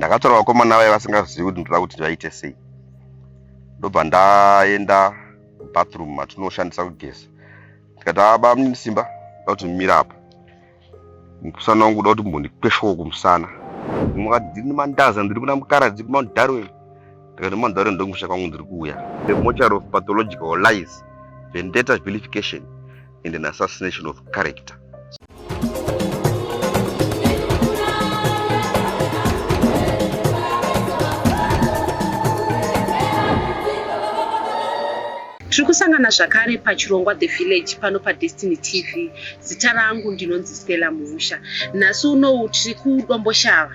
ndakatora vakomana vaya vasingazivi kuti ndoda kuti vaite sei. Ndobva ndaenda bathroom matinoshandisa kugeza. Ndikati aba mune simba ndoda kuti mumire apa. Mukusana wangu ndoda kuti mbondikweshawo kumusana. Mukati ndiri mandaza ndiri kuna mukaradzi kuMount Darwin. Ndikati Mount Darwin ndokusha kwangu ndiri kuuya. The mortuary of pathological lies, vendetta, vilification, and an assassination of character. Tirikusangana zvakare pachirongwa The Village pano paDestiny TV. Zita rangu ndinonzi Stella Muhusha. Nhasi uno tiri kuDomboshava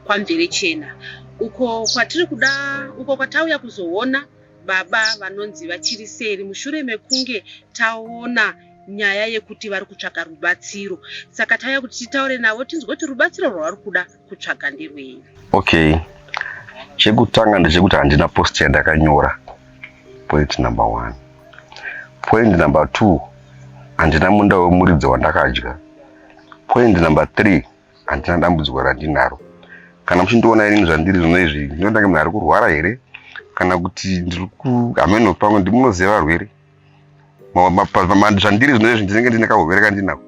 kwaMvere Chena. Uko kwatauya kuzoona baba vanonzi vachiri seri mushure mekunge taona nyaya yekuti vari kutsvaka rubatsiro. Saka tauya kuti titaure navo tinzwe kuti rubatsiro rwavari kuda kutsvaka nderwei. Okay. Chekutanga ndechekuti handina post yandakanyora. Point number 1. Point number 2, handina munda wemuridzi wandakadya. Point number 3, handina dambudziko randinaro. Kana muchindiona ini zvandiri zvino izvi, ndinotanga munhu ari kurwara here? Kana kuti ndiri hameno pamwe ndimunoziva varwere? Zvandiri zvino izvi ndinenge ndine kahurwere kandinako.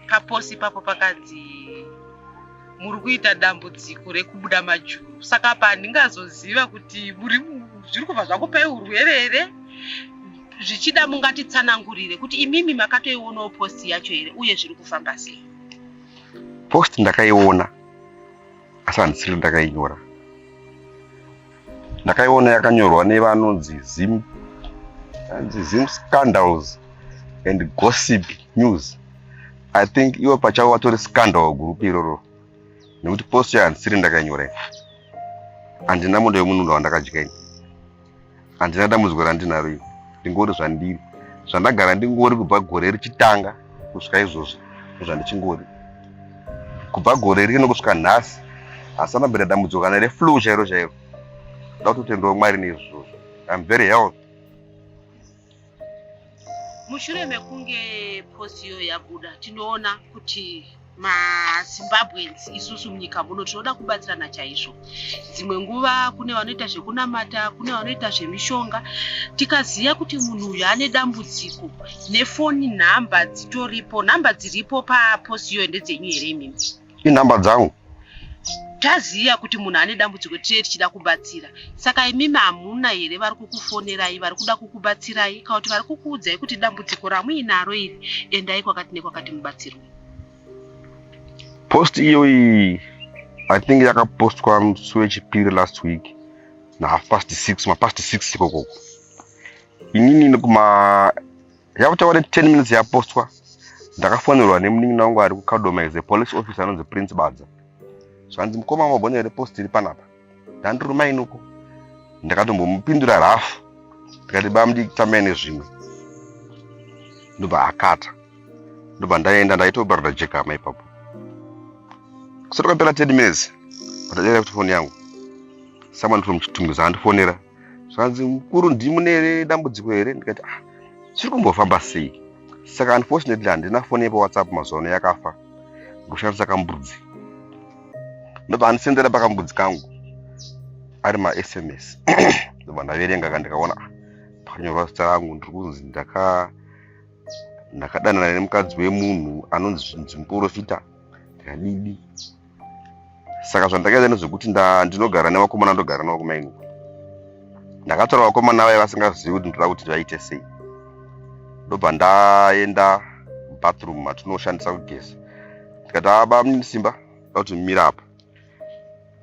Paposi papo pakadzi muri kuita dambudziko rekubuda majuru. Saka pandingazoziva kuti zviri kubva zvakupai urwere here? Zvichida mungatitsanangurire kuti imimi makatoionawo post yacho here uye zviri kufamba sei? Post ndakaiona, asi handisiri ndakainyora. Ndakaiona yakanyorwa nevanonzi Zim Scandals and Gossip News. I think iwo pachavo vatori scandal group iroro. Nekuti post ya handisiri ndakainyora. Handina mundo wemunhu wandakadya ini. Handina dambudziko randinaro ini. Ndingori zvandiri. Zvandagara ndingori kubva gore richitanga kusvika izvozvo. Zvandichingori. Kubva gore rino kusvika nhasi. Hasana bera dambudziko kana reflu chairo chairo. Ndoda kutotendawo Mwari nezvozvo. I'm very healthy. Mushure mekunge post iyo yabuda tinoona kuti maZimbabweans isusu munyika muno tinoda kubatsirana chaizvo. Dzimwe nguva kune vanoita zvekunamata, kune vanoita zvemishonga. Tikaziya kuti munhu uyu ane dambudziko nefoni nhamba dzitoripo, nhamba dziripo papost iyo ndedzenyu here imimi? Inhamba dzangu. Taziya kuti munhu ane dambudziko tiri tichida kubatsira. Saka imimi hamuna here vari kukufonerai, vari kuda kukubatsirai, kana kuti vari kukuudzai kuti dambudziko ramuinaro iri endai kwakati nekwakati mubatsirwe? Post iyo I think yakapostwa musi wechipiri last week na 6:30 ikoko. Inini yavutaura 10 minutes yapostwa. Ndakafonerwa nemunin'ina wangu ari kuKadoma as a police officer anonzi Prince Badza. Zvanzi mukoma mabona here post iri panapa. Ndandiruma inuko. Ndakatombomupindura rafu. Ndikati bamuditambei nezvimwe. Ndobva akata. Ndobva ndaenda ndaitobharira jekama ipapo. Kusati kwapera 10 minutes, ndadera kuti foni yangu. Someone from Chitunguza andifonera. Zvanzi mukuru ndimune dambudziko here? Ndikati zviri kumbofamba sei? Saka unfortunately handina foni yepa WhatsApp mazuva ano yakafa. Kushandisa kambudzi. Ndobva andisendera pakambudzi kangu. Ari ma-SMS. Ndobva ndaverenga ndikaona pakanyorwa zita rangu ndiri kunzi ndakadanana nemukadzi wemunhu anonzi muprofita. Ndikadidi. Saka zvandakaita nezvekuti ndinogara nevakomana ndogara navo kumaino. Ndakatora vakomana vaya vasingazivi kuti ndoda kuti vaite sei. Ndobva ndaenda bathroom matinoshandisa kugeza. Ndikati aba mune simba ndoda kuti mumire apa.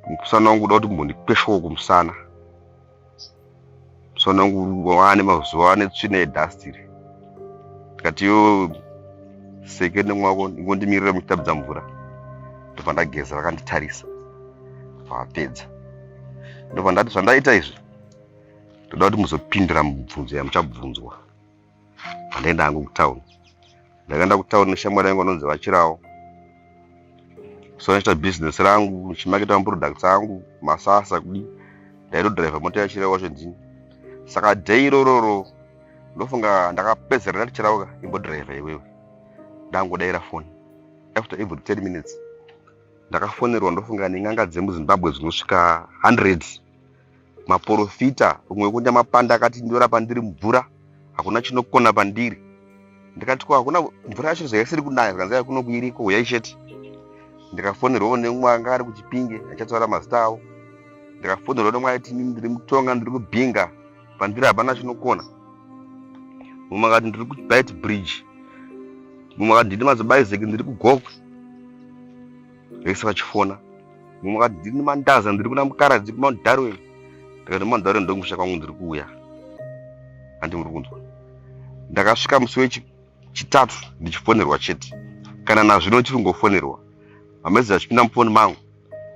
Mukusana wangu ndoda kuti mbondikweshawo kumusana. Musana wangu wane mazuva ane tsvina yedhastiri. Ndikati yo sekende mwako ingondimirira muchitabudza mvura. Ndobva ndageza vakanditarisa. Vapedza. Ndobva ndati zvandaita izvi ndoda kuti muzopindura mubvunzo yamuchabvunzwa. Ndaenda hangu kutauni. Ndakaenda kutauni neshamwari yangu anonzi Vachirawo. So ndoita business rangu, chimaketa products angu, masasa kudi. Ndaitodriver mota yachirawo wacho ndini. Saka day iroro ndofunga ndakapedzera ndati Chirawo, imbodriver iwewe. Ndangodaira foni. After every 10 minutes ndakafonerwa ndofunga neng'anga dzemuZimbabwe dzinosvika 100. Maprofita umwe kunda mapanda akati ndorapa ndiri mvura hakuna chinokona pandiri. Ndikati kwa hakuna mvura yacho zvaisiri kunaya kanzai kuno kuiriko uyai chete. Ndikafonerwa nemwe anga ari kuchipinge achataura mazita awo. Ndikafonerwa nemwe aiti ndiri mutonga ndiri kubhinga pandiri hapana chinokona. Mumwe akati ndiri kuBite Bridge. Mumwe akati ndiri maZibaizic ndiri kugokwe. Vese vachifona. Mumwe akati ndiri Mandaza ndiri kuna Mukaradzi kuMount Darwin. Ndikati Mount Darwin ndomusha kwangu ndiri kuuya. Andi muri kunzwa. Ndakasvika musi wechitatu ndichifonerwa chete. Kana nazvino chiri kungofonerwa. Mamezi achipinda mufoni mangu.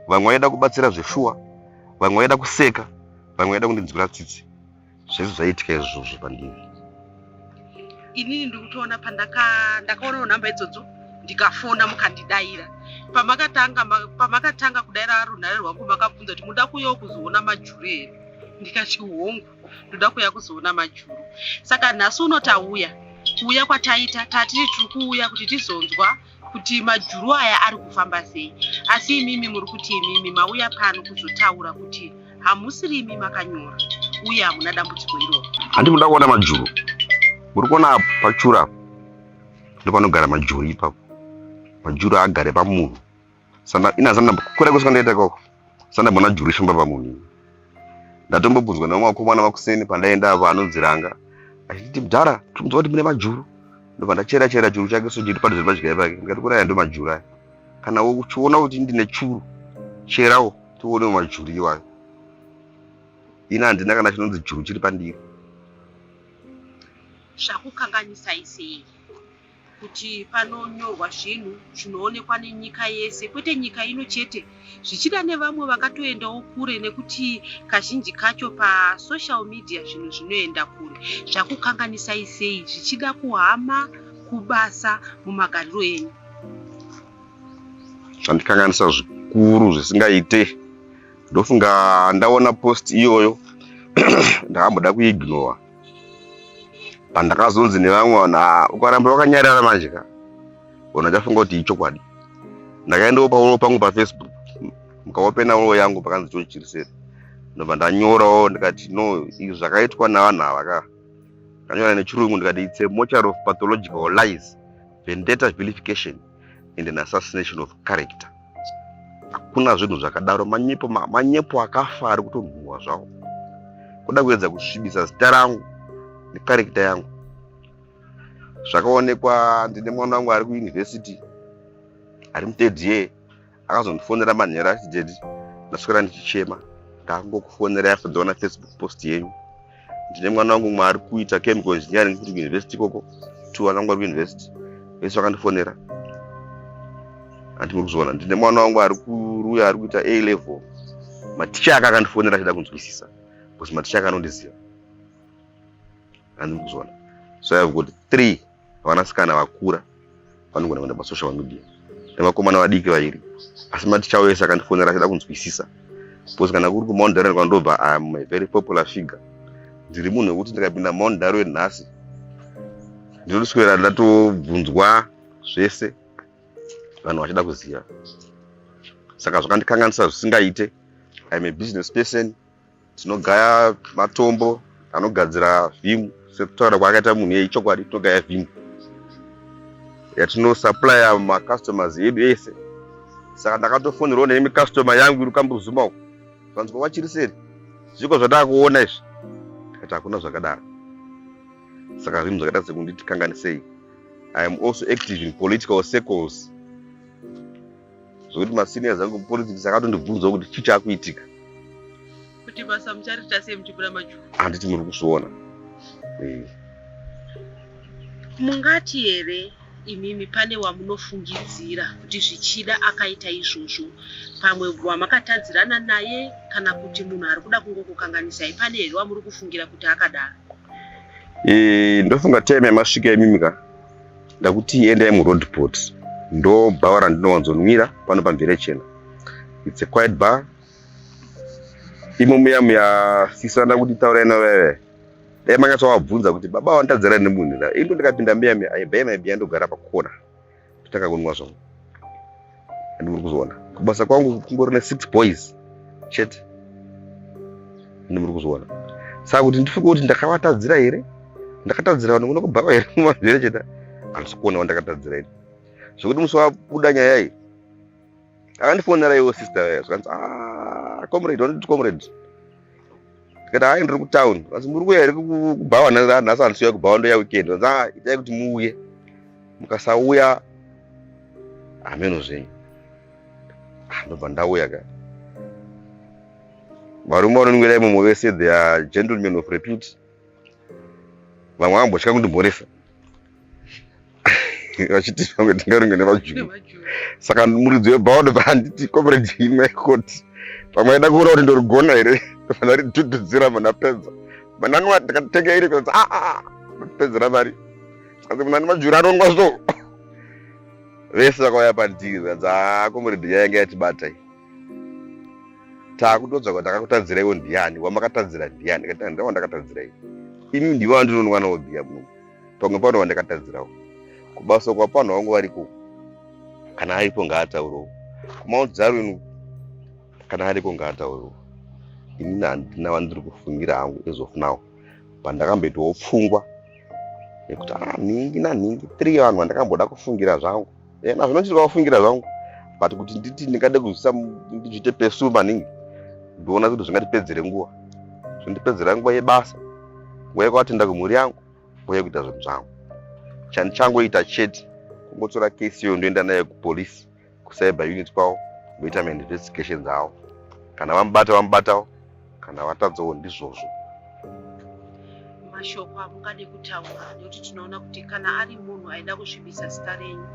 Vamwe vaida kubatsira zveshuwa, vamwe vaida kuseka, vamwe vaida kundinzwira tsitsi. Zvese zvaiitika izvozvo pandiri. Inini ndikutoona ndakaona namba idzodzo ndikafona mukandidaira. Pamakatanga kudaira runhare rwangu makabvunza kuti muda kuuyawo kuzoona majuru here. Ndikati hongu, ndoda kuuya kuzoona majuru. Saka nhasi unotauya kuuya kwataita tatiri tiri kuuya kuti tizonzwa kuti majuru aya ari kufamba sei. Asi imimi muri kuti imimi mauya pano kuzotaura kuti hamusiri imi makanyora uye hamuna dambudziko iroro. Handi muda kuona majuru. Muri kuona pachura ndopanogara majuru ipapo. Majuru agare pamunhu. Sana inazanda kure kusika ndaita koko. Sana bona juru ishamba pamunhu. Ndatombobvunzwa namwe wakomana vakuseni pandaenda apa anonziranga. Achiti mudhara tumuzwa kuti mune majuru. Ndobva chera juru chake so chiri padhuze pachigaya pake. Ndikati kuraya ndo majuru aya. Kana uchiona kuti ndine churu cherawo tuone majuru iwayo. Ina handina kana chinonzi juru chiri pandiri. Zvakukanganisa sei kuti panonyorwa zvinhu zvinoonekwa nenyika yese, kwete nyika ino chete, zvichida nevamwe vakatoendawo kure, nekuti kazhinji kacho pasocial media zvinhu zvinoenda kure. Zvakukanganisa sei zvichida kuhama kubasa mumagariro enyu? Zvandikanganisa zvikuru zvisingaite. Ndofunga ndaona post iyoyo ndakamboda kuignora. Pandakazonzi nevamwe wana ukaramba wakanyarara manje ka. Ona chafunga kuti ichokwadi. Ndakaendawo paulo pangu paFacebook. Mukaopena ulo yangu pakanzi chochirisera. Ndobva ndanyorawo ndikati no izvi zvakaitwa navanhu ava ka. Kanyora nechirungu ndikati it's a mockery of pathological lies, vendetta, vilification and an assassination of character. Hakuna zvinhu zvakadaro, manyepo akafa ari kutonhuwa zvawo. Kuda kuedza kusvibisa zita rangu necharacter yangu. Zvakaonekwa ndine mwana wangu ari kuuniversity ari mu3rd year akazondifonera manheru achiti ndaswera ndichichema ndangokufonera yafa ndaona Facebook post yenyu. Ndine mwana wangu mwe ari kuita chemical engineering kuti university koko 2 anangu ari university vese vakandifonera. Handimuri kuzona. Ndine mwana wangu ari kuruya ari kuita A level. Maticha akandifonera achida kunzwisisa because maticha akanondiziva. Handimuri kuzona. So I have got 3 vanasikana vakura vanogona kuenda pasocial media nevakomana vadiki vairi, asi maticha wese akandifonera achida kunzwisisa because kana kuri kuMount Darwin kwandobva I am a very popular figure. Ndiri munhu wekuti ndikapinda Mount Darwin nhasi ndinotoswera ndatobvunzwa zvese vanhu vachida kuziva. Saka zvakandikanganisa zvisingaite. I am a business person. Tinogaya matombo anogadzira vhimu sekutaura kwakaita munhu yechokwadi. Tinogaya vhimu yatinosupply macustomers edu ese. Saka ndakatofonerawo nemi customer yangu iri kambozuma uko vanzi vachiriseri zviko zvadaa kuona izvi kuti hakuna zvakadaro. Saka zvinhu zvakaita sekunditi kanganisei. I am also active in political circles. Zvokuti maseniors angu mupolitics akatondibvunzawo kuti chii chakuitika. Kuti basa mucharita sei muchibura majuru? Handiti muri kuzviona. Mungati here imimi pane wamunofungidzira kuti zvichida akaita izvozvo, pamwe wamakatadzirana naye kana kuti munhu ari kuda kungokukanganisai, pane here wamuri kufungira kuti akadaro? Ndofunga time yamasvika yemimika ndakuti endai muroadport ndo bhawa randinowanzonwira pano pamvere chena. It's a quiet bar. Imo muya sisana kuti taurai nawewe. Dai makatowabvunza kuti baba wandadzara nemunhu la. Indo ndikapinda muya aibhaya ndogara pakona. Totaka kunwa zvangu. ndimuri kuzoona kubasa kwangu kungori ne6 boys chete ndimuri kuzoona saka kuti ndifunge kuti ndakavatadzira here ndakatadzira vanhu kuno kubhava here mumazvere chete handisi kuonawo ndakatadzira here zvokuti musi wabuda nyaya iyi akandifonera iwo sister zvakanzi comrade wanoti comrade ndikati hai ndiri kutown asi muri kuya here kubhava nhasi handisiuya kubhava ndoya weekend itai kuti muuye mukasauya hameno zvenyu ndobva ndauya ka varume vanonwira imomo vese they are gentlemen of repute vamwe vambotya kundimhoresa vachiti vamwe tingaronge nevajuru saka muridzi webhaondo paanditi comrade imwe koti pamwe aida kuona kuti ndorigona here vana ridhudhudzira manapedza mananwa ndikatenge iri kuti pedzera mari asi muna nemajuru anongwa so vese vakauya pandiri vanzi comrade yainge yatibata iyi taakutodza kuti ndakakutadzira iwo ndiani wamakatadzira ndiani kati ndawa wandakatadzira iyi imi ndivo vandinonwa nawo bhiya muno pamwe pano wandakatadzirawo kubasa kwa pano wangu variko kana aripo ngaataurewo kumaodzaro inu kana aripo ngaataurewo inini handina wandiri kufungira hangu as of now pandakambetowo pfungwa nekuti nhingi nanhingi 3 vanhu vandakamboda kufungira zvangu nazvino ndichiri kufungira zvangu but kuti nditi ndingade kuzvisa ndichiite pesu maningi ndoona kuti zvingatipedzere nguva zvindipedzera nguva yebasa nguva yekuatenda kumhuri yangu nguva yekuita zvinhu zvangu chandichangoita chete kungotora kesi iyo ndoenda nayo kupolisi kucyber unit kwavo voita mainvestigations avo kana vamubatawo kana vatadzawo ndizvozvo mashoko amungade kutaura nekuti tinoona kuti kana ari munhu aida kusvibisa zita renyu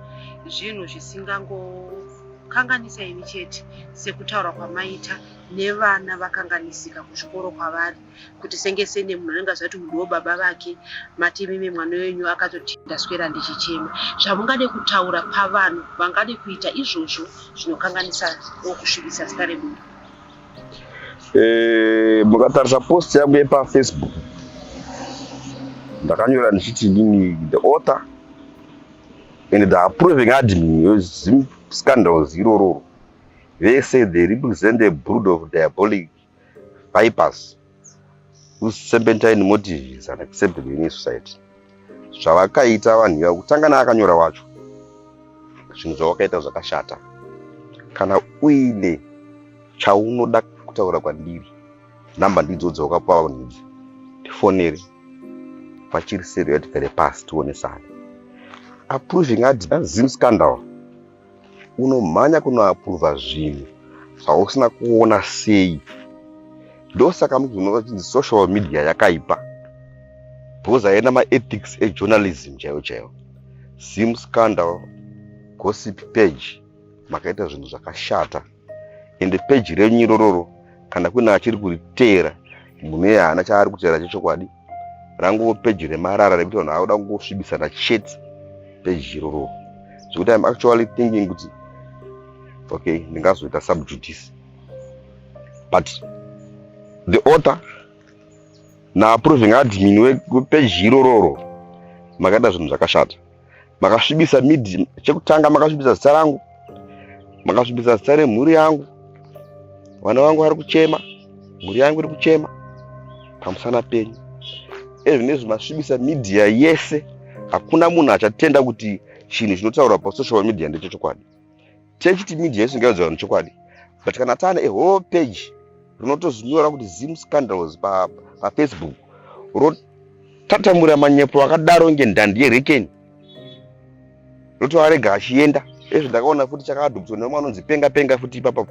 zvinhu zvisingangokanganisa imi chete sekutaura kwamaita nevana vakanganisika kuzvikoro kwavari kuti senge sene munhu anenge azvati munhu wobaba vake matememe mwana wenyu akatoti ndaswera ndichichema zvamungade kutaura pavanhu vangade kuita izvozvo zvinokanganisa kusvibisa zita remunhu. Mukatarisa post yangu yepaFacebook ndakanyora ndichiti ndini the author and the approving admin wezim scandals irororo. They say they represent a brood of diabolic vipers whose serpentine motive is unacceptable in society. Zvavakaita vanhu iva kutanga naakanyora wacho zvinhu zvavakaita zvakashata. Kana uine chaunoda kutaura kwandiri namba ndidzo dzawakapa vanhu idzi tifonere pachiri serio yatigare pasi tionesane. Approving admin scandal unomhanya kunoapprova zvinhu zvausina kuona sei. Ndosaka munhu social media yakaipa because haina maethics ejournalism chaiwo. Zim scandal gossip page makaita zvinhu zvakashata ende page renyu irororo kana kuna achiri kuritera mune haana chaari kutera chechokwadi rangu page remarara rekuti vanhu vauda kungosvibisana chete page irororo. Zvekuti I'm actually thinking kuti okay ndingazoita subjudice but the author na approving admin wepage irororo makaita zvinhu zvakashata. Makasvibisa media chekutanga, makasvibisa zita rangu, makasvibisa zita remhuri yangu. Vana vangu vari kuchema, mhuri yangu iri kuchema pamusana penyu. Ezvinezvi masvibisa media yese. Hakuna munhu achatenda kuti chinhu chinotaurwa pa social media ndechechokwadi. Techiti media yese ingaudzwa nechokwadi. But kana tana a whole page rinotozvinyora kuti Zim scandals pa Facebook, rotatamura manyepo akadaro ngendandi yerekeni, rotoarega achienda. Ezvo ndakaona futi chakadhubviswa nemwe anonzi penga futi ipapo.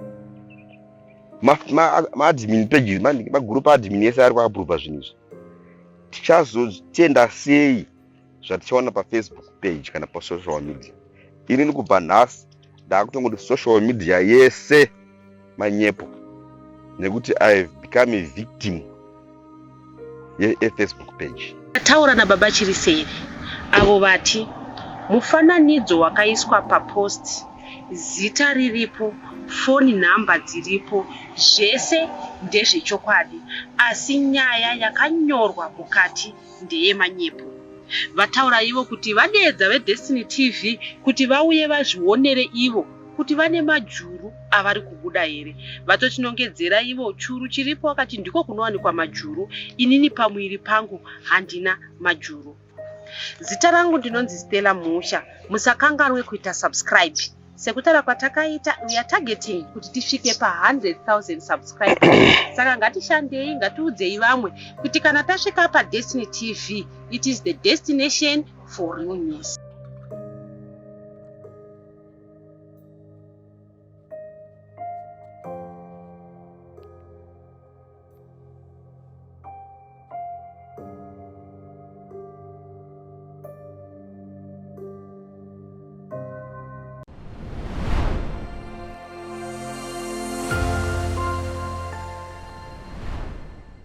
Admin pages, magroup admin yese ari kuapprova zvinhu izvi. Tichazotenda sei zvatichaona pa Facebook page kana pa social media? Ini kubva nhasi ndakutongoti social media yese manyepo nekuti I have become a victim ye Facebook page. Taura na baba Chiriseri avo vati mufananidzo wakaiswa pa post, zita riripo, phone number dziripo, zvese ndezvechokwadi, asi nyaya yakanyorwa mukati ndeye manyepo. Vataura ivo kuti vadedza veDestiny TV kuti vauye vazvionere ivo kuti vane majuru avari kubuda here. Vatotinongedzera ivo churu chiripo wakati ndiko kunowanikwa majuru, inini pamwiri pangu handina majuru. Zita rangu ndinonzi Stella Musha. Musakanganwe kuita subscribe. Sekutara kwatakaita we are targeting kuti tisvike pa 100,000 subscribers. Saka ngatishandei, ngatiudzei vamwe kuti kana tasvika pa Destiny TV, it is the destination for real news.